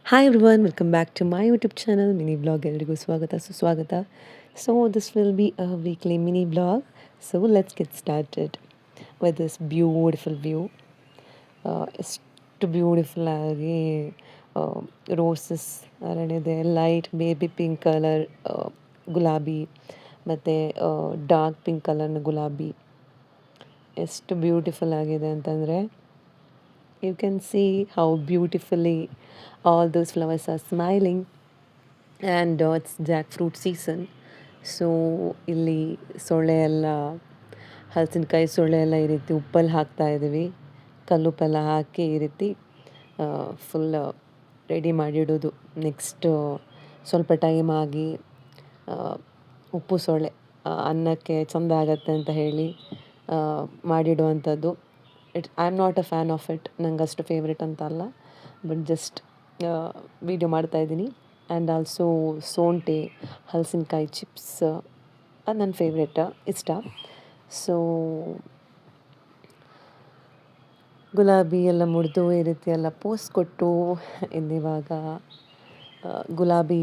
Hi everyone, welcome back to my YouTube channel, Mini Vlog. ಎಲ್ರಿಗೂ ಸ್ವಾಗತ ಸುಸ್ವಾಗತ. So this will be a weekly mini vlog. So let's get started with this beautiful view. ಎಷ್ಟು beautiful ಆಗಿ roses ಅರಳಿದೆ, light baby pink colour ಗುಲಾಬಿ ಮತ್ತು dark pink ಕಲರ್ನ ಗುಲಾಬಿ ಎಷ್ಟು ಬ್ಯೂಟಿಫುಲ್ ಆಗಿದೆ ಅಂತಂದರೆ you can see how beautifully all those flowers are smiling and it's jackfruit season. So ಇಲ್ಲಿ ಸೊಳ್ಳೆ ಎಲ್ಲ ಹಲಸಿನಕಾಯಿ ಸೊಳ್ಳೆ ಎಲ್ಲ ಈ ರೀತಿ ಉಪ್ಪಲ್ಲಿ ಹಾಕ್ತಾ ಇದ್ದೀವಿ. ಕಲ್ಲುಪ್ಪೆಲ್ಲ ಹಾಕಿ ಈ ರೀತಿ ಫುಲ್ ರೆಡಿ ಮಾಡಿಡೋದು. ನೆಕ್ಸ್ಟ್ ಸ್ವಲ್ಪ ಟೈಮ್ ಆಗಿ ಆ, ಉಪ್ಪು ಸೊಳ್ಳೆ ಅನ್ನಕ್ಕೆ ಚೆಂದ ಆಗತ್ತೆ ಅಂತ ಹೇಳಿ ಮಾಡಿಡುವಂಥದ್ದು. I am not a fan of it. ನಂಗೆ ಅಷ್ಟು ಫೇವ್ರೆಟ್ ಅಂತ ಅಲ್ಲ, ಬಟ್ ಜಸ್ಟ್ ವೀಡಿಯೋ ಮಾಡ್ತಾಯಿದ್ದೀನಿ. ಆ್ಯಂಡ್ ಆಲ್ಸೋ ಸೋಂಟೆ ಹಲಸಿನಕಾಯಿ ಚಿಪ್ಸ್ ಅದು ನನ್ನ ಫೇವ್ರೆಟ್, ಇಷ್ಟ. ಸೊ ಗುಲಾಬಿ ಎಲ್ಲ ಮುರಿದು ಈ ರೀತಿ ಎಲ್ಲ ಪೋಸ್ ಕೊಟ್ಟು ಇನ್ನಿವಾಗ ಗುಲಾಬಿ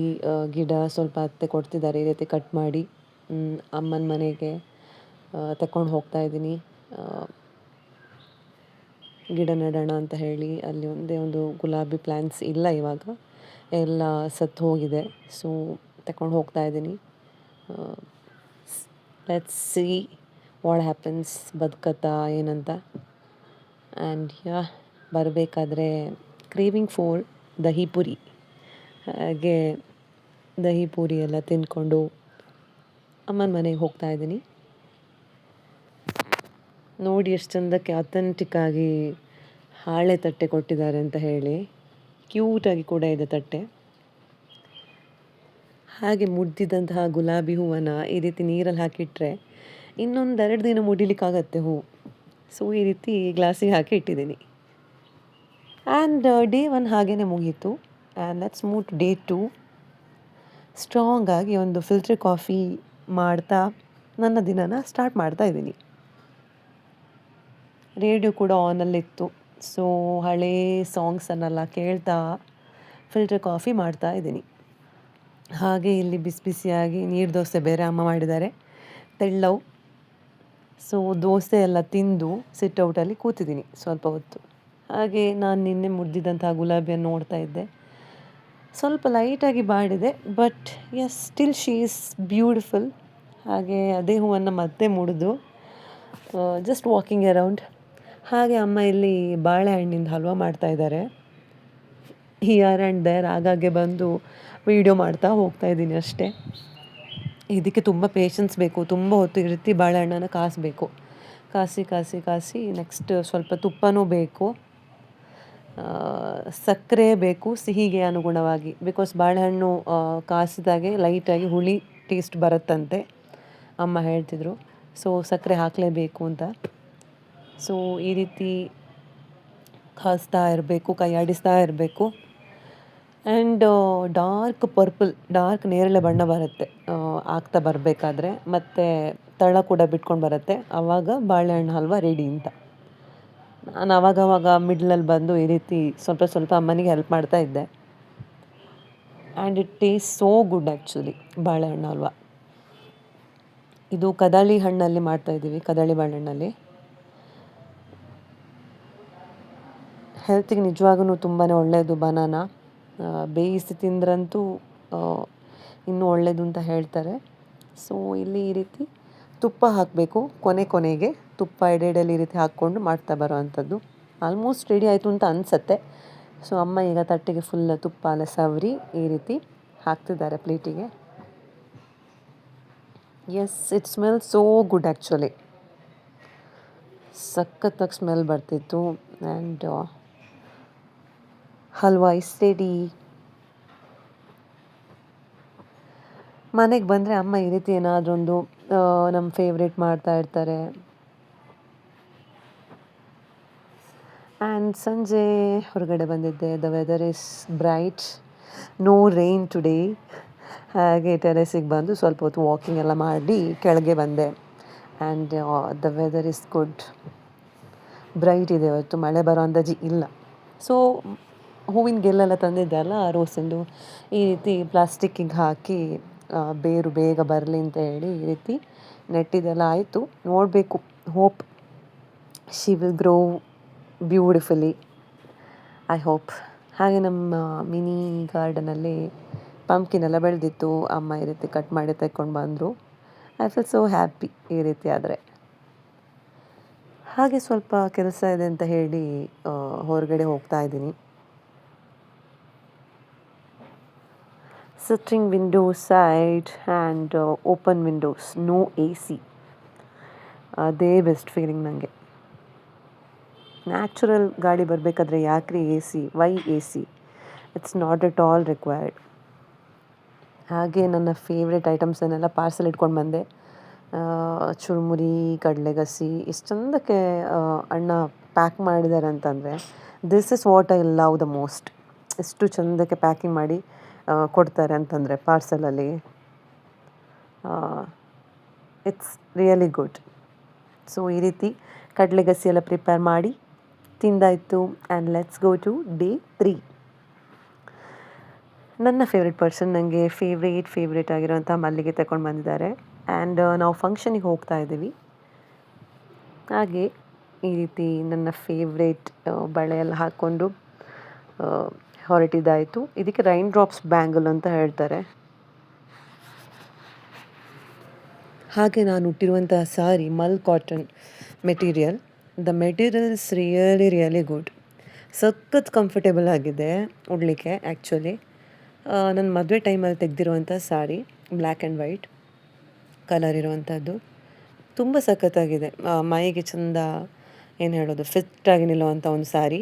ಗಿಡ ಸ್ವಲ್ಪ ಅತ್ತೆ ಕೊಡ್ತಿದ್ದಾರೆ ಈ ರೀತಿ ಕಟ್ ಮಾಡಿ ಅಮ್ಮನ ಮನೆಗೆ ತಗೊಂಡು ಹೋಗ್ತಾ ಇದ್ದೀನಿ. ಗಿಡ ನೆಡೋಣ ಅಂತ ಹೇಳಿ ಅಲ್ಲಿ ಒಂದೇ ಒಂದು ಗುಲಾಬಿ ಪ್ಲ್ಯಾಂಟ್ಸ್ ಇಲ್ಲ ಇವಾಗ, ಎಲ್ಲ ಸತ್ತು ಹೋಗಿದೆ. ಸೊ ತಗೊಂಡು ಹೋಗ್ತಾ ಇದ್ದೀನಿ. ಲೆಟ್ಸ್ ಸಿ ವಾಟ್ ಹ್ಯಾಪನ್ಸ್, ಬದುಕತ್ತಾ ಏನಂತ. ಆ್ಯಂಡ್ ಬರಬೇಕಾದ್ರೆ ಕ್ರೇವಿಂಗ್ ಫಾರ್ ದಹಿ ಪುರಿ, ಹಾಗೆ ದಹಿ ಪೂರಿ ಎಲ್ಲ ತಿಂದ್ಕೊಂಡು ಅಮ್ಮನ ಮನೆಗೆ ಹೋಗ್ತಾ ಇದ್ದೀನಿ. ನೋಡಿ ಎಷ್ಟು ಚಂದಕ್ಕೆ ಅಥೆಂಟಿಕ್ಕಾಗಿ ಹಾಳೆ ತಟ್ಟೆ ಕೊಟ್ಟಿದ್ದಾರೆ ಅಂತ ಹೇಳಿ, ಕ್ಯೂಟಾಗಿ ಕೂಡ ಇದೆ ತಟ್ಟೆ. ಹಾಗೆ ಮುಡ್ದಿದ್ದಂತಹ ಗುಲಾಬಿ ಹೂವನ್ನು ಈ ರೀತಿ ನೀರಲ್ಲಿ ಹಾಕಿಟ್ರೆ ಇನ್ನೊಂದೆರಡು ದಿನ ಮುಡಿಲಿಕ್ಕಾಗತ್ತೆ ಹೂವು. ಸೊ ಈ ರೀತಿ ಗ್ಲಾಸಿಗೆ ಹಾಕಿ ಇಟ್ಟಿದ್ದೀನಿ. ಆ್ಯಂಡ್ ಡೇ 1 ಹಾಗೇ ಮುಗೀತು. And let's move to day 2. ಸ್ಟ್ರಾಂಗಾಗಿ ಒಂದು ಫಿಲ್ಟರ್ ಕಾಫಿ ಮಾಡ್ತಾ ನನ್ನ ದಿನನ ಸ್ಟಾರ್ಟ್ ಮಾಡ್ತಾ ಇದ್ದೀನಿ. ರೇಡಿಯೋ ಕೂಡ ಆನಲ್ಲಿತ್ತು. ಸೊ ಹಳೇ ಸಾಂಗ್ಸನ್ನೆಲ್ಲ ಕೇಳ್ತಾ ಫಿಲ್ಟರ್ ಕಾಫಿ ಮಾಡ್ತಾ ಇದ್ದೀನಿ. ಹಾಗೆ ಇಲ್ಲಿ ಬಿಸಿ ಬಿಸಿಯಾಗಿ ನೀರು ದೋಸೆ ಬೇರೆ ಅಮ್ಮ ಮಾಡಿದ್ದಾರೆ, ತೆಳ್ಳವು. ಸೊ ದೋಸೆ ಎಲ್ಲ ತಿಂದು ಸಿಟ್ಔಟಲ್ಲಿ ಕೂತಿದ್ದೀನಿ ಸ್ವಲ್ಪ ಹೊತ್ತು. ಹಾಗೆ ನಾನು ನಿನ್ನೆ ಮುರಿದಿದ್ದಂತಹ ಗುಲಾಬಿಯನ್ನು ನೋಡ್ತಾ ಇದ್ದೆ. ಸ್ವಲ್ಪ ಲೈಟಾಗಿ ಬಾಡಿದೆ, but still she is beautiful. ಹಾಗೆ ಅದೇ ಹೂವನ್ನು ಮತ್ತೆ ಮುಡಿದು ಜಸ್ಟ್ ವಾಕಿಂಗ್ ಅರೌಂಡ್. ಹಾಗೆ ಅಮ್ಮ ಇಲ್ಲಿ ಬಾಳೆಹಣ್ಣಿಂದ ಹಲ್ವಾ ಮಾಡ್ತಾಯಿದ್ದಾರೆ. ಹಿಯರ್ ಆ್ಯಂಡ್ ದೇರ್ ಆಗಾಗ್ಗೆ ಬಂದು ವೀಡಿಯೋ ಮಾಡ್ತಾ ಹೋಗ್ತಾ ಇದ್ದೀನಿ ಅಷ್ಟೇ. ಇದಕ್ಕೆ ತುಂಬ ಪೇಷನ್ಸ್ ಬೇಕು, ತುಂಬ ಹೊತ್ತು ಈ ರೀತಿ ಬಾಳೆಹಣ್ಣನ್ನು ಕಾಸಬೇಕು. ಕಾಸಿ ಕಾಸಿ ಕಾಸಿ ನೆಕ್ಸ್ಟ್ ಸ್ವಲ್ಪ ತುಪ್ಪನೂ ಬೇಕು, ಸಕ್ಕರೆ ಬೇಕು ಸಿಹಿಗೆ ಅನುಗುಣವಾಗಿ. ಬಿಕಾಸ್ ಬಾಳೆಹಣ್ಣು ಕಾಸಿದಾಗೆ ಲೈಟಾಗಿ ಹುಳಿ ಟೇಸ್ಟ್ ಬರುತ್ತಂತೆ ಅಮ್ಮ ಹೇಳ್ತಿದ್ರು. ಸೊ ಸಕ್ಕರೆ ಹಾಕಲೇಬೇಕು ಅಂತ. ಸೊ ಈ ರೀತಿ ಕಾಸ್ತಾ ಇರಬೇಕು, ಕೈ ಆಡಿಸ್ತಾ ಇರಬೇಕು. ಆ್ಯಂಡ್ ಡಾರ್ಕ್ ಪರ್ಪಲ್, ಡಾರ್ಕ್ ನೇರಳೆ ಬಣ್ಣ ಬರುತ್ತೆ ಆಗ್ತಾ ಬರಬೇಕಾದ್ರೆ, ಮತ್ತು ತಳ ಕೂಡ ಬಿಟ್ಕೊಂಡು ಬರುತ್ತೆ. ಆವಾಗ ಬಾಳೆಹಣ್ಣು ಹಲ್ವ ರೆಡಿ ಅಂತ. ನಾನು ಆವಾಗವಾಗ ಮಿಡ್ಲಲ್ಲಿ ಬಂದು ಈ ರೀತಿ ಸ್ವಲ್ಪ ಸ್ವಲ್ಪ ಅಮ್ಮನಿಗೆ ಹೆಲ್ಪ್ ಮಾಡ್ತಾ ಇದ್ದೆ. And it taste so good actually ಬಾಳೆಹಣ್ಣು ಹಲ್ವ. ಇದು ಕದಳಿ ಹಣ್ಣಲ್ಲಿ ಮಾಡ್ತಾಯಿದ್ದೀವಿ, ಕದಳಿ ಬಾಳೆಹಣ್ಣಲ್ಲಿ. ಹೆಲ್ತಿಗೆ ನಿಜವಾಗೂ ತುಂಬಾ ಒಳ್ಳೆಯದು ಬನಾನಾ. ಬೇಯಿಸಿ ತಿಂದ್ರಂತೂ ಇನ್ನೂ ಒಳ್ಳೆಯದು ಅಂತ ಹೇಳ್ತಾರೆ. ಸೊ ಇಲ್ಲಿ ಈ ರೀತಿ ತುಪ್ಪ ಹಾಕಬೇಕು, ಕೊನೆಗೆ ತುಪ್ಪ ಎಡೆಯಲ್ಲಿ ಈ ರೀತಿ ಹಾಕ್ಕೊಂಡು ಮಾಡ್ತಾ ಬರೋ ಅಂಥದ್ದು. ಆಲ್ಮೋಸ್ಟ್ ರೆಡಿ ಆಯಿತು ಅಂತ ಅನಿಸತ್ತೆ. ಸೊ ಅಮ್ಮ ಈಗ ತಟ್ಟೆಗೆ ಫುಲ್ ತುಪ್ಪ ಎಲ್ಲ ಸವರಿ ಈ ರೀತಿ ಹಾಕ್ತಿದ್ದಾರೆ ಪ್ಲೇಟಿಗೆ. It smell so good actually. ಸಖತ್ತಾಗಿ ಸ್ಮೆಲ್ ಬರ್ತಿತ್ತು. And halwa is ready. ಮನೆಗೆ ಬಂದರೆ ಅಮ್ಮ ಈ ರೀತಿ ಏನಾದರೂ ಒಂದು ನಮ್ಮ ಫೇವ್ರೇಟ್ ಮಾಡ್ತಾ ಇರ್ತಾರೆ. ಆ್ಯಂಡ್ ಸಂಜೆ ಹೊರಗಡೆ ಬಂದಿದ್ದೆ. The weather is bright, no rain today. ಹಾಗೆ ಟೆರೆಸಿಗೆ ಬಂದು ಸ್ವಲ್ಪ ಹೊತ್ತು ವಾಕಿಂಗ್ ಎಲ್ಲ ಮಾಡಿ ಕೆಳಗೆ ಬಂದೆ. And the weather is good, bright ಇದೆ ಇವತ್ತು, ಮಳೆ ಬರೋ ಅಂದಾಜು ಇಲ್ಲ. ಸೊ ಹೂವಿನ ಗೆಲ್ಲೆಲ್ಲ ತಂದಿದ್ದೆ ಅಲ್ಲ ರೋಸಿಂದು, ಈ ರೀತಿ ಪ್ಲಾಸ್ಟಿಕ್ಕಿಗೆ ಹಾಕಿ ಬೇರು ಬೇಗ ಬರಲಿ ಅಂತ ಹೇಳಿ ಈ ರೀತಿ ನೆಟ್ಟಿದ್ದೆಲ್ಲ ಆಯಿತು. ನೋಡಬೇಕು, hope she will grow beautifully, I hope. ಹಾಗೆ ನಮ್ಮ ಮಿನಿ ಗಾರ್ಡನಲ್ಲಿ ಪಂಪ್ಕಿನ್ ಎಲ್ಲ ಬೆಳೆದಿತ್ತು. ಅಮ್ಮ ಈ ರೀತಿ ಕಟ್ ಮಾಡಿ ತೆಕ್ಕೊಂಡು ಬಂದರು. ಐ ಫೀಲ್ ಸೋ ಹ್ಯಾಪಿ ಈ ರೀತಿ ಆದರೆ. ಹಾಗೆ ಸ್ವಲ್ಪ ಕೆಲಸ ಇದೆ ಅಂತ ಹೇಳಿ ಹೊರಗಡೆ ಹೋಗ್ತಾ ಇದ್ದೀನಿ. Sitting window side and open windows, no AC. ಅದೇ ಬೆಸ್ಟ್ ಫೀಲಿಂಗ್ ನನಗೆ. ನ್ಯಾಚುರಲ್ ಗಾಳಿ ಬರಬೇಕಾದ್ರೆ ಯಾಕ್ರಿ AC, why AC? It's not at all required. ಹಾಗೆ ನನ್ನ ಫೇವ್ರೆಟ್ ಐಟಮ್ಸನ್ನೆಲ್ಲ ಪಾರ್ಸೆಲ್ ಇಟ್ಕೊಂಡು ಬಂದೆ. ಚುರುಮುರಿ, ಕಡಲೆಗಸಿ ಎಷ್ಟು ಚಂದಕ್ಕೆ ಅಣ್ಣ ಪ್ಯಾಕ್ ಮಾಡಿದ್ದಾರೆ ಅಂತಂದರೆ, this is what I love the most. ಎಷ್ಟು ಚಂದಕ್ಕೆ ಪ್ಯಾಕಿಂಗ್ ಮಾಡಿ ಕೊಡ್ತಾರೆ ಅಂತಂದರೆ ಪಾರ್ಸಲಲ್ಲಿ, ಇಟ್ಸ್ ರಿಯಲಿ ಗುಡ್. ಸೊ ಈ ರೀತಿ ಕಡಲೆಗಸಿ ಎಲ್ಲ ಪ್ರಿಪೇರ್ ಮಾಡಿ ತಿಂದಾಯಿತು. And let's go to day 3. ನನ್ನ ಫೇವ್ರೆಟ್ ಪರ್ಸನ್ ನನಗೆ ಫೇವ್ರೇಟ್ ಆಗಿರೋಂಥ ಮಲ್ಲಿಗೆ ತಗೊಂಡು ಬಂದಿದ್ದಾರೆ. ಆ್ಯಂಡ್ ನಾವು ಫಂಕ್ಷನಿಗೆ ಹೋಗ್ತಾ ಇದ್ದೀವಿ. ಹಾಗೆ ಈ ರೀತಿ ನನ್ನ ಫೇವ್ರೇಟ್ ಬಳೆ ಎಲ್ಲ ಹಾಕ್ಕೊಂಡು ಹೊರಟಿದ್ದಾಯಿತು. ಇದಕ್ಕೆ ರೈನ್ ಡ್ರಾಪ್ಸ್ ಬ್ಯಾಂಗಲ್ ಅಂತ ಹೇಳ್ತಾರೆ. ಹಾಗೆ ನಾನು ಉಟ್ಟಿರುವಂತಹ sari mul cotton material. The material is really good. ಸಖತ್ ಕಂಫರ್ಟೇಬಲ್ ಆಗಿದೆ ಉಡಲಿಕ್ಕೆ. ಆ್ಯಕ್ಚುಲಿ ನನ್ನ ಮದುವೆ ಟೈಮಲ್ಲಿ ತೆಗೆದಿರುವಂಥ sari, black and white colour ಇರುವಂಥದ್ದು, ತುಂಬ ಸಖತ್ತಾಗಿದೆ. ಮೈಗೆ ಚಂದ ಏನು ಹೇಳೋದು, ಫಿಟ್ಟಾಗಿ ನಿಲ್ಲುವಂಥ ಒಂದು ಸಾರಿ.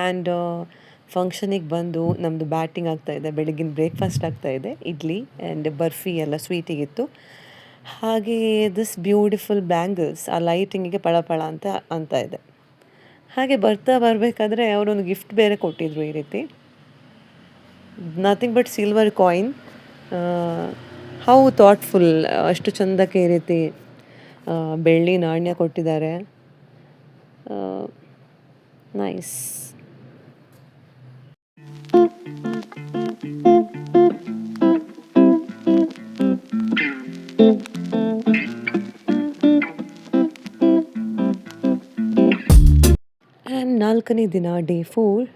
ಆ್ಯಂಡ್ ಫಂಕ್ಷನಿಗೆ ಬಂದು ನಮ್ಮದು ಬ್ಯಾಟಿಂಗ್ ಆಗ್ತಾಯಿದೆ, ಬೆಳಗಿನ ಬ್ರೇಕ್ಫಾಸ್ಟ್ ಆಗ್ತಾಯಿದೆ, ಇಡ್ಲಿ ಆ್ಯಂಡ್ ಬರ್ಫಿ ಎಲ್ಲ ಸ್ವೀಟಿಗಿತ್ತು. ಹಾಗೆ ದಿಸ್ ಬ್ಯೂಟಿಫುಲ್ ಬ್ಯಾಂಗಲ್ಸ್ ಆ ಲೈಟಿಂಗಿಗೆ ಪಳ ಅಂತ ಇದೆ. ಹಾಗೆ ಬರಬೇಕಾದ್ರೆ ಅವರೊಂದು ಗಿಫ್ಟ್ ಬೇರೆ ಕೊಟ್ಟಿದ್ರು ಈ ರೀತಿ, nothing but silver coin. How thoughtful, ಅಷ್ಟು ಚಂದಕ್ಕೆ ಈ ರೀತಿ ಬೆಳ್ಳಿ ನಾಣ್ಯ ಕೊಟ್ಟಿದ್ದಾರೆ. ನೈಸ್. ಆ್ಯಂಡ್ 4ನೇ ದಿನ ಡೇ 4,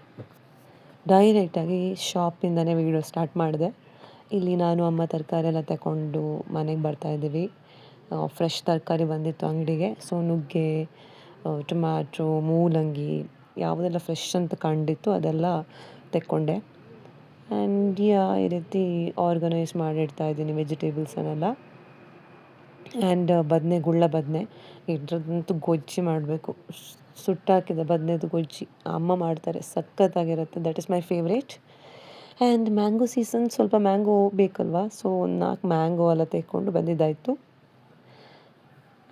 ಡೈರೆಕ್ಟಾಗಿ ಶಾಪಿಂದನೇ ವೀಡಿಯೋ ಸ್ಟಾರ್ಟ್ ಮಾಡಿದೆ. ಇಲ್ಲಿ ನಾನು ಅಮ್ಮ ತರಕಾರಿ ಎಲ್ಲ ತಗೊಂಡು ಮನೆಗೆ ಬರ್ತಾಯಿದ್ದೀವಿ. ಫ್ರೆಶ್ ತರಕಾರಿ ಬಂದಿತ್ತು ಅಂಗಡಿಗೆ. ಸೊ ನುಗ್ಗೆ, ಟೊಮ್ಯಾಟೊ, ಮೂಲಂಗಿ ಯಾವುದೆಲ್ಲ ಫ್ರೆಶ್ ಅಂತ ಕಂಡಿತ್ತು ಅದೆಲ್ಲ ತೆಕ್ಕೊಂಡೆ. ಆ್ಯಂಡ್ ಈ ರೀತಿ ಆರ್ಗನೈಸ್ ಮಾಡಿಡ್ತಾಯಿದ್ದೀನಿ ವೆಜಿಟೇಬಲ್ಸನ್ನೆಲ್ಲ. ಆ್ಯಂಡ್ ಗುಳ್ಳ ಬದನೆ ಇದ್ರದ್ದಂತೂ ಗೊಜ್ಜಿ ಮಾಡಬೇಕು. ಸುಟ್ಟಾಕಿದ ಬದನೆದು ಗೊಜ್ಜಿ ಅಮ್ಮ ಮಾಡ್ತಾರೆ, ಸಖತ್ತಾಗಿರುತ್ತೆ. That is my favourite. And mango season, ಸ್ವಲ್ಪ ಮ್ಯಾಂಗೋ ಬೇಕಲ್ವಾ, ಸೊ ಒಂದು 4 ಮ್ಯಾಂಗೋ ಎಲ್ಲ ತೆಕ್ಕೊಂಡು ಬಂದಿದ್ದಾಯಿತು.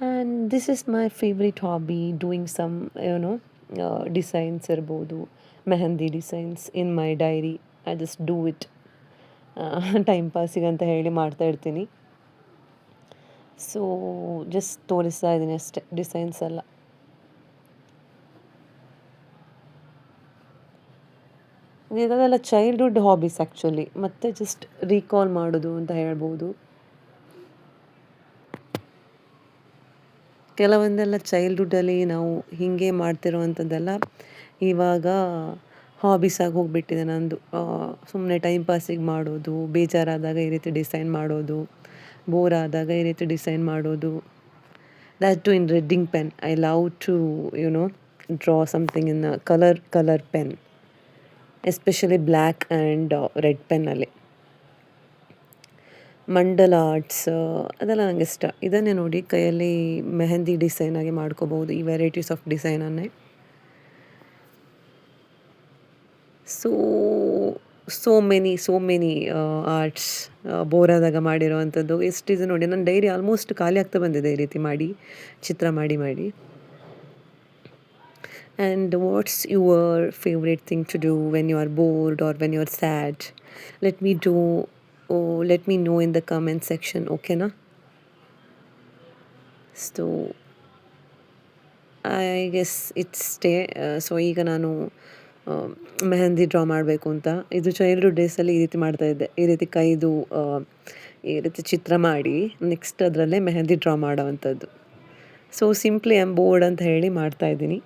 And this is my favourite hobby, doing some designs ಇರ್ಬೋದು, mehndi designs in my diary. I just do it time ಪಾಸಿಗಂತ ಹೇಳಿ ಮಾಡ್ತಾಯಿರ್ತೀನಿ. ಸೊ ಜಸ್ಟ್ ತೋರಿಸ್ತಾ ಇದ್ದೀನಿ ಅಷ್ಟೇ ಡಿಸೈನ್ಸ್ ಎಲ್ಲ. ಇದೆಲ್ಲ ಚೈಲ್ಡ್ಹುಡ್ ಹಾಬೀಸ್ ಆ್ಯಕ್ಚುಲಿ, ಮತ್ತು ಜಸ್ಟ್ ರೀಕಾಲ್ ಮಾಡೋದು ಅಂತ ಹೇಳ್ಬೋದು. ಕೆಲವೊಂದೆಲ್ಲ ಚೈಲ್ಡ್ಹುಡ್ಡಲ್ಲಿ ನಾವು ಹೀಗೆ ಮಾಡ್ತಿರೋವಂಥದ್ದೆಲ್ಲ ಇವಾಗ ಹಾಬೀಸಾಗಿ ಹೋಗಿಬಿಟ್ಟಿದೆ ನಂದು. ಸುಮ್ಮನೆ ಟೈಮ್ ಪಾಸಿಗೆ ಮಾಡೋದು, ಬೇಜಾರಾದಾಗ ಈ ರೀತಿ ಡಿಸೈನ್ ಮಾಡೋದು, ಬೋರ್ ಆದಾಗ ಈ ರೀತಿ ಡಿಸೈನ್ ಮಾಡೋದು. That too in red ink pen. I love to draw something in colour pen, especially black and red ಪೆನ್ನಲ್ಲಿ. ಮಂಡಲ ಆರ್ಟ್ಸ್ ಅದೆಲ್ಲ ನನಗೆ ಇಷ್ಟ. ಇದನ್ನೇ ನೋಡಿ ಕೈಯಲ್ಲಿ ಮೆಹಂದಿ ಡಿಸೈನಾಗಿ ಮಾಡ್ಕೋಬೋದು, ಈ ವೆರೈಟೀಸ್ ಆಫ್ ಡಿಸೈನನ್ನೇ. ಸೋ ಮೆನಿ ಆರ್ಟ್ಸ್ ಬೋರಾದಾಗ ಮಾಡಿರೋವಂಥದ್ದು ಎಷ್ಟಿದೆ ನೋಡಿ. ನನ್ನ ಡೈರಿ ಆಲ್ಮೋಸ್ಟ್ ಖಾಲಿ ಆಗ್ತಾ ಬಂದಿದೆ ಈ ರೀತಿ ಮಾಡಿ, ಚಿತ್ರ ಮಾಡಿ. And what's your favourite thing to do when you are bored or when you are sad? Let me know in the comment section, ಓಕೆನಾ? So I guess it's stay. So ಈಗ ನಾನು ಮೆಹಂದಿ ಡ್ರಾ ಮಾಡಬೇಕು ಅಂತ. ಇದು ಚೈಲ್ಡ್‌ಹುಡ್ ಡೇಸಲ್ಲಿ ಈ ರೀತಿ ಮಾಡ್ತಾಯಿದ್ದೆ. ಈ ರೀತಿ ಕೈದು ಈ ರೀತಿ ಚಿತ್ರ ಮಾಡಿ ನೆಕ್ಸ್ಟ್ ಅದರಲ್ಲೇ ಮೆಹಂದಿ ಡ್ರಾ ಮಾಡೋವಂಥದ್ದು. So simply I am bored ಅಂತ ಹೇಳಿ ಮಾಡ್ತಾಯಿದ್ದೀನಿ.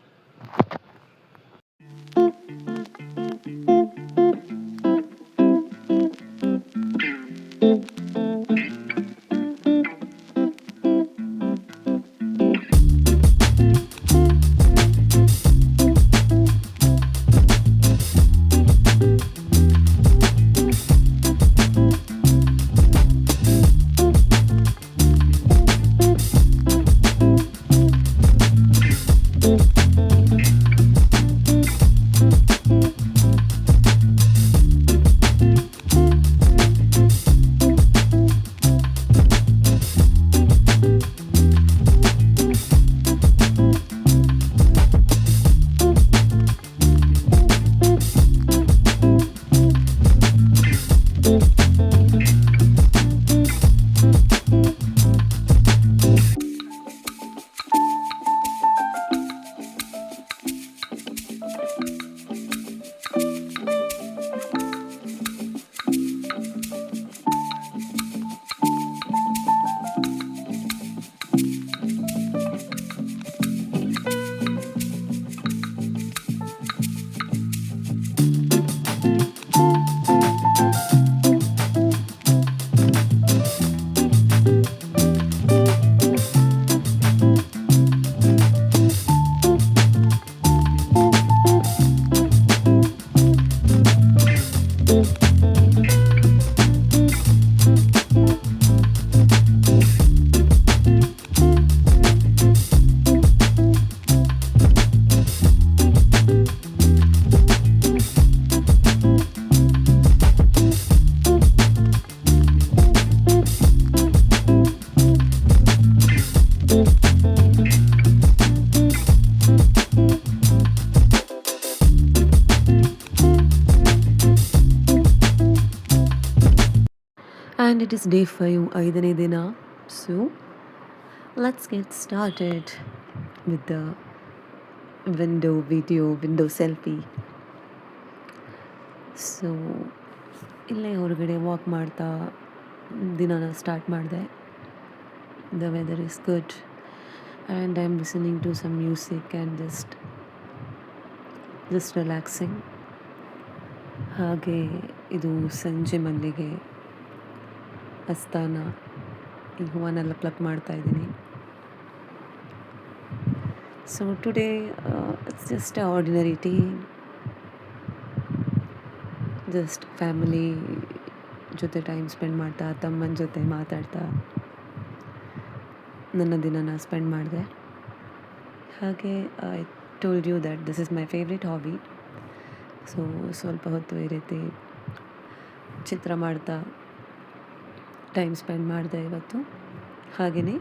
And it is day 5, ಐದನೇ ದಿನ. So let's get started with the window selfie. So ಇಲ್ಲೇ ಹೊರಗಡೆ ವಾಕ್ ಮಾಡ್ತಾ ದಿನಾನ ಸ್ಟಾರ್ಟ್ ಮಾಡಿದೆ. The weather is good and I am listening to some music and just relaxing. ಹಾಗೆ ಇದು ಸಂಜೆ ಮಲ್ಲಿಗೆ ಅಸ್ತಾನ, ಈ ಹೂವನ್ನೆಲ್ಲ ಪ್ಲಕ್ ಮಾಡ್ತಾಯಿದ್ದೀನಿ. So today it's just a ordinary day. Just family ಜೊತೆ ಟೈಮ್ ಸ್ಪೆಂಡ್ ಮಾಡ್ತಾ, ತಮ್ಮನ ಜೊತೆ ಮಾತಾಡ್ತಾ ನನ್ನ ದಿನನ ಸ್ಪೆಂಡ್ ಮಾಡಿದೆ. ಹಾಗೆ I told you that this is my favourite hobby. So ಸ್ವಲ್ಪ ಹೊತ್ತು ಈ ರೀತಿ ಚಿತ್ರ ಮಾಡ್ತಾ ಟೈಮ್ ಸ್ಪೆಂಡ್ ಮಾಡಿದೆ ಇವತ್ತು. ಹಾಗೆಯೇ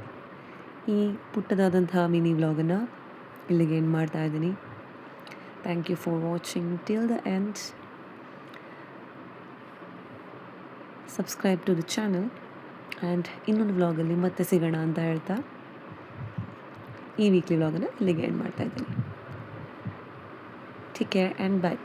ಈ ಪುಟ್ಟದಾದಂತಹ ಮಿನಿ ವ್ಲಾಗನ್ನು ಇಲ್ಲಿಗೆ ಎಂಡ್ ಮಾಡ್ತಾ ಇದ್ದೀನಿ. Thank you for watching till the end. Subscribe to the channel and ಇನ್ನೊಂದು ವ್ಲಾಗಲ್ಲಿ ಮತ್ತೆ ಸಿಗೋಣ ಅಂತ ಹೇಳ್ತಾ ಈ ವೀಕ್ಲಿ ವ್ಲಾಗನ್ನು ಇಲ್ಲಿಗೆ ಎಂಡ್ ಮಾಡ್ತಾ ಇದ್ದೀನಿ. Take care and by.